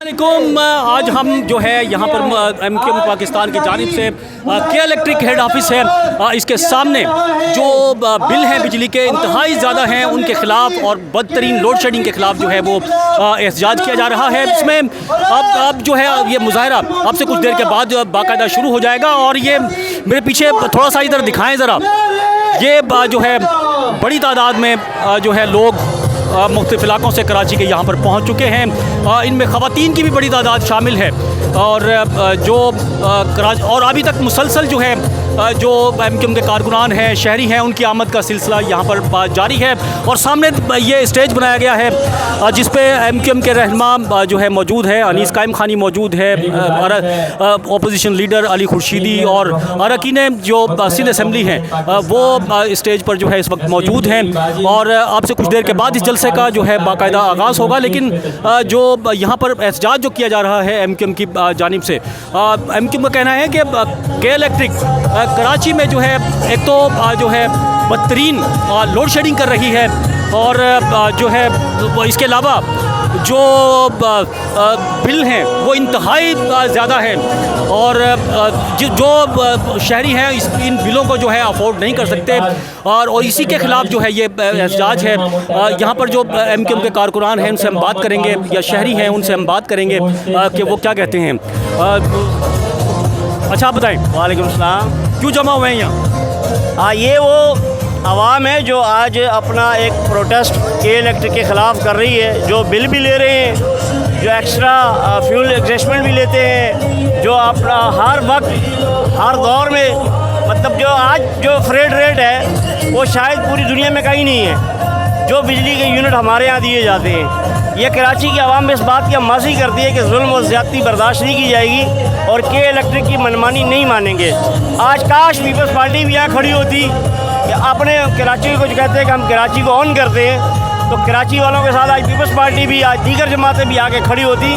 वालेकुम। आज हम जो है यहाँ पर एमक्यूएम पाकिस्तान की जानिब से के इलेक्ट्रिक हेड ऑफिस है, इसके सामने जो बिल हैं बिजली के इंतहाई ज़्यादा हैं, उनके ख़िलाफ़ और बदतरीन लोड शेडिंग के ख़िलाफ़ जो है वो एहतजाज किया जा रहा है। इसमें अब जो है ये मुजाहरा अब से कुछ देर के बाद बाकायदा शुरू हो जाएगा। और ये मेरे पीछे थोड़ा सा इधर दिखाएँ ज़रा, ये जो है बड़ी तादाद में जो है लोग मुख्तलिफ इलाकों से कराची के यहाँ पर पहुँच चुके हैं। इनमें ख़वातीन की भी बड़ी तादाद शामिल है और जो कराची और अभी तक मुसलसल जो है जो एमक्यूएम के कारकुनान हैं, शहरी हैं, उनकी आमद का सिलसिला यहाँ पर जारी है। और सामने ये स्टेज बनाया गया है जिस पे एमक्यूएम के रहनुमा जो है मौजूद है, अनीस कायम खानी मौजूद है, अपोजिशन लीडर अली खुर्शीदी और अरकान जो सिंध असम्बली हैं वो स्टेज पर जो है इस वक्त मौजूद हैं। और अब से कुछ देर के बाद इस जलसे का जो है बाकायदा आगाज़ होगा। लेकिन जो यहाँ पर एहतजाज जो किया जा रहा है एमक्यूएम की जानिब से, एमक्यूएम का कहना है कि के इलेक्ट्रिक कराची में जो है एक तो जो है बदतरीन लोड शेडिंग कर रही है और जो है इसके अलावा जो बिल हैं वो इंतहाई ज़्यादा है और जो शहरी हैं इन बिलों को जो है अफोर्ड नहीं कर सकते। और इसी के ख़िलाफ़ जो है ये एहतजाज है। यहाँ पर जो एमक्यूएम के कारकुनान हैं उनसे हम बात करेंगे, या शहरी हैं उनसे हम बात करेंगे कि वो क्या कहते हैं। अच्छा, आप बताएँ। वालेकुम सलाम। क्यों जमा हुए हैं यहाँ? ये वो आवाम है जो आज अपना एक प्रोटेस्ट के इलेक्ट्रिक के ख़िलाफ़ कर रही है, जो बिल भी ले रहे हैं, जो एक्स्ट्रा फ्यूल एडजस्टमेंट भी लेते हैं, जो अपना हर वक्त हर दौर में मतलब जो आज जो फ्रेट रेट है वो शायद पूरी दुनिया में कहीं नहीं है। जो बिजली के यूनिट हमारे यहाँ दिए जाते हैं, ये कराची की आवाम इस बात की अम्मासी करती है कि जुल्म और ज़्यादती बर्दाश्त नहीं की जाएगी और के इलेक्ट्रिक की मनमानी नहीं मानेंगे। आज काश पीपल्स पार्टी भी यहाँ खड़ी होती कि अपने कराची को जो कहते हैं कि हम कराची को ऑन करते हैं, तो कराची वालों के साथ आज पीपल्स पार्टी भी, आज दीगर जमातें भी आके खड़ी होती।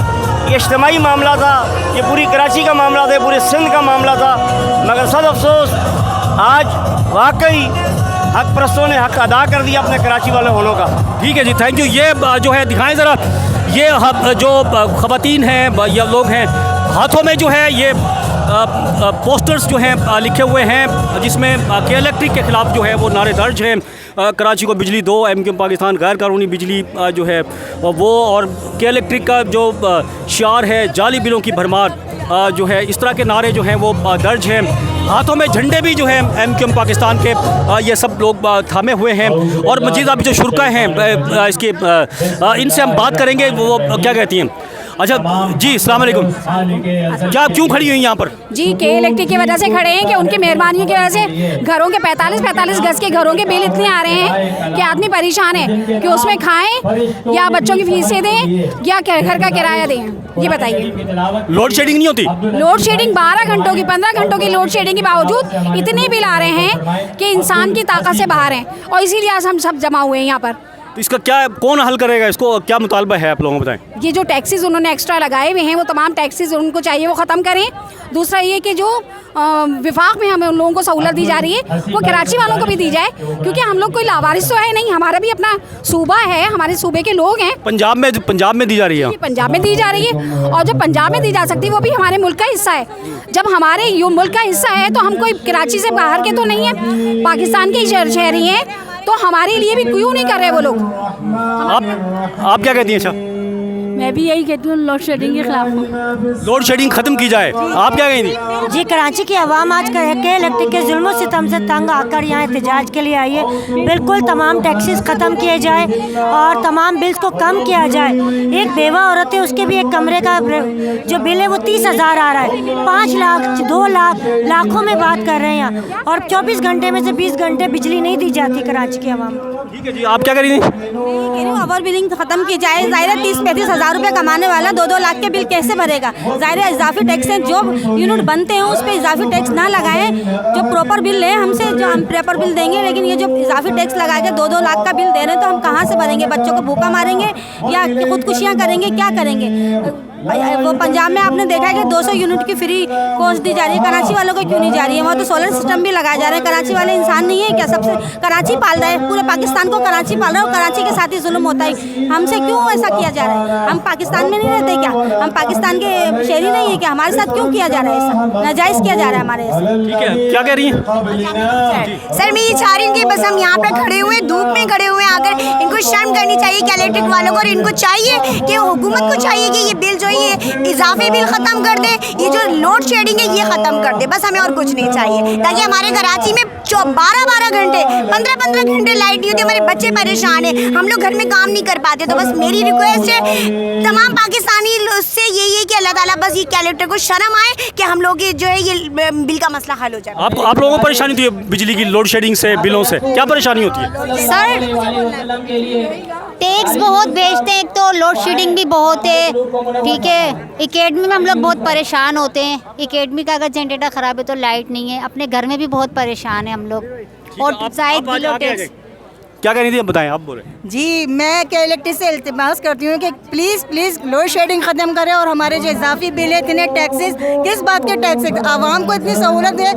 ये इज्तिमाई मामला था, ये पूरी कराची का मामला था, पूरे सिंध का मामला था। मगर सद अफसोस आज वाकई हक परस्तों ने हक अदा कर दिया अपने कराची वाले होने का। ठीक है जी, थैंक यू। ये जो है दिखाएं ज़रा, ये जो ख़वातीन हैं या लोग हैं, हाथों में जो है ये पोस्टर्स जो हैं लिखे हुए हैं जिसमें के इलेक्ट्रिक के ख़िलाफ़ जो है वो नारे दर्ज हैं। कराची को बिजली दो, एमक्यूएम पाकिस्तान गैर कानूनी बिजली जो है वो, और के इलेक्ट्रिक का जो शियार है जाली बिलों की भरमार जो है, इस तरह के नारे जो हैं वो दर्ज हैं। हाथों में झंडे भी जो हैं एमक्यूएम पाकिस्तान के ये सब लोग थामे हुए हैं। और मजीद अभी जो शुरा हैं इसके इनसे हम बात करेंगे वो क्या कहती हैं। अच्छा जी, अस्सलाम वालेकुम। क्या आप क्यों खड़ी हुई यहाँ पर? जी, के इलेक्ट्रिक की वजह से खड़े हैं कि उनकी मेहरबानी की वजह से घरों के 45 गज के घरों के बिल इतने आ रहे हैं कि आदमी परेशान है कि उसमें खाएं या बच्चों की फीसें दें या घर का किराया दें। ये बताइए। लोड शेडिंग नहीं होती? लोड शेडिंग 12 घंटों की 15 घंटों की लोड शेडिंग के बावजूद इतने बिल आ रहे हैं कि इंसान की ताकत से बाहर हैं, और इसीलिए आज हम सब जमा हुए हैं यहाँ पर। तो इसका क्या, कौन हल करेगा इसको? क्या मुतालबा है आप लोगों को, बताएं। ये जो टैक्सेस उन्होंने एक्स्ट्रा लगाए हुए हैं वो तमाम टैक्सेस उनको चाहिए वो ख़त्म करें। दूसरा ये कि जो विफाक में हमें उन लोगों को सहूलत दी जा रही है वो कराची वालों को भी दी जाए, क्योंकि हम लोग कोई लावारिस तो है नहीं, हमारा भी अपना सूबा है, हमारे सूबे के लोग हैं। पंजाब में दी जा रही है? पंजाब में दी जा रही है, और जब पंजाब में दी जा सकती है वो भी हमारे मुल्क का हिस्सा है। जब हमारे मुल्क का हिस्सा है तो हम कोई कराची से बाहर के तो नहीं है, पाकिस्तान के शहरी हैं, तो हमारे लिए भी क्यों नहीं कर रहे वो लोग। आप क्या कहती हैं? अच्छा, मैं भी यही कहती हूँ, लोड शेडिंग के खिलाफ हूँ। लोड शेडिंग ख़त्म की जाए। आप क्या कहेंगी? जी, कराची की आवाम आज के इलेक्ट्रिक के जुल्म सितम से तंग आकर यहाँ एहतजाज के लिए आई है। बिल्कुल तमाम टैक्सेस ख़त्म किए जाए और तमाम बिल्स को कम किया जाए। एक बेवा औरत है, उसके भी एक कमरे का जो बिल है वो 30,000 आ रहा है। 5 लाख 2 लाख लाखों में बात कर रहे हैं, और 24 घंटे में से 20 घंटे बिजली नहीं दी जाती कराची की आवाम को। ठीक है जी, आप क्या करेंगी? ओवर बिलिंग खत्म की जाए। ज़ाहिर है 30-35 हज़ार रुपये कमाने वाला 2-2 लाख के बिल कैसे भरेगा? ज़ाहिर है इजाफी टैक्स हैं, जो यूनिट बनते हैं उस पर इजाफी टैक्स ना लगाएं, जो प्रॉपर बिल लें हमसे, जो हम प्रॉपर बिल देंगे। लेकिन ये जो इजाफी टैक्स लगा के 2-2 लाख का बिल दे रहे हैं तो हम कहाँ से भरेंगे? बच्चों को भूखा मारेंगे या खुदकुशियाँ करेंगे? क्या करेंगे? वो पंजाब में आपने देखा है कि 200 यूनिट की फ्री कोर्स दी जा रही है, कराची वालों को क्यों नहीं जा रही है? वहाँ तो सोलर सिस्टम भी लगाए जा रहे हैं। कराची वाले इंसान नहीं है क्या? सबसे कराची पाल रहा है, पूरे पाकिस्तान को कराची पाल रहा है और कराची के साथ ही जुल्म होता है। हमसे क्यों ऐसा किया जा रहा है? हम पाकिस्तान में नहीं रहते क्या? हम पाकिस्तान के शहरी नहीं है क्या? हमारे साथ क्यों किया जा रहा है? ऐसा नाजायज़ किया जा रहा है हमारे साथ। ठीक है, क्या कह रही हैं? सर मैं ये चाह रही हूँ कि बस हम यहाँ पे खड़े हुए धूप में खड़े हुए आकर इनको शर्म करनी चाहिए कि इलेक्ट्रिक वालों को, और इनको चाहिए कि हुकूमत को चाहिए कि ये बिल जो ये इजाफी बिल ख़त्म कर दे, ये जो लोड शेडिंग है ये ख़त्म कर दे। बस हमें और कुछ नहीं चाहिए, ताकि हमारे कराची में 12-12 घंटे 15-15 घंटे लाइट नहीं होती, हमारे बच्चे परेशान हैं, हम लोग घर में काम नहीं कर पाते। तो बस मेरी रिक्वेस्ट है तमाम पाकिस्तानी से यही है कि अल्लाह ताला बस ये कलेक्टर को शर्म आए कि हम लोग जो है ये बिल का मसला हल हो जाए। आप लोगों को परेशानी होती है बिजली की लोड शेडिंग से, बिलों से क्या परेशानी होती है? सर टैक्स बहुत भेजते हैं, एक तो लोड शेडिंग भी बहुत है, ठीक है। एकेडमी में हम लोग बहुत परेशान होते हैं, एकेडमी का अगर जनरेटर ख़राब है तो लाइट नहीं है, अपने घर में भी बहुत परेशान है हम लोग। और जायद बिलो टैक्स। क्या कह रही थी, आप बताएं, आप बोले। जी, मैं के इलेक्ट्रिक से इल्तिमास करती हूँ कि प्लीज़ लोड शेडिंग ख़त्म करें और हमारे जो इजाफी बिल है, इतने टैक्सेस, किस बात के टैक्सेस? आवाम को इतनी सहूलत है,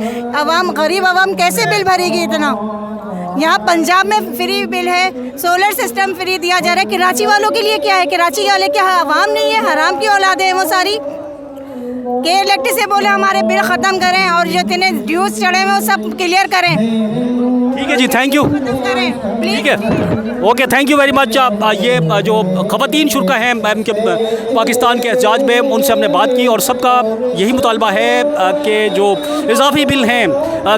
गरीब आवाम कैसे बिल भरेगी इतना? यहाँ पंजाब में फ्री बिल है, सोलर सिस्टम फ्री दिया जा रहा है। कराची वालों के लिए क्या है? कराची वाले क्या आवाम नहीं है? हराम की औलाद है वो सारी। के इलेक्ट्रिक से बोले हमारे बिल ख़त्म करें और जो इतने ड्यूज चढ़े हुए वो सब क्लियर करें। ठीक है जी, थैंक यू। ठीक है, okay, thank you very much. ये जो ख़वातीन शुरा हैं पाकिस्तान के एहतजाज में, उनसे हमने बात की और सबका यही मुतालबा है कि जो इजाफी बिल हैं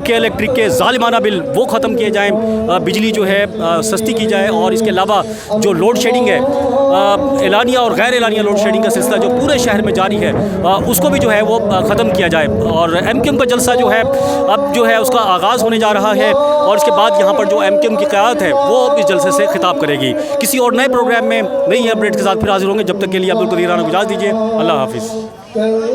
के इलेक्ट्रिक के ज़ालिमाना बिल वो ख़त्म किए जाएँ, बिजली जो है सस्ती की जाए, और इसके अलावा जो लोड शेडिंग है, एलानिया और गैर एलानिया लोड शेडिंग का सिलसिला जो पूरे शहर में जारी है, उसको भी जो है वो ख़त्म किया जाए। और MQM का जलसा जो है अब जो है उसका आगाज़ होने जा रहा है, और इसके बाद यहाँ पर जो MQM की क़यादत है वो इस जलसे से खिताब करेगी। किसी और नए प्रोग्राम में नई अपडेट के साथ फिर हाजिर होंगे। जब तक के लिए आप लोग को दीराना गुजारिश दीजिए। अल्लाह हाफिज़।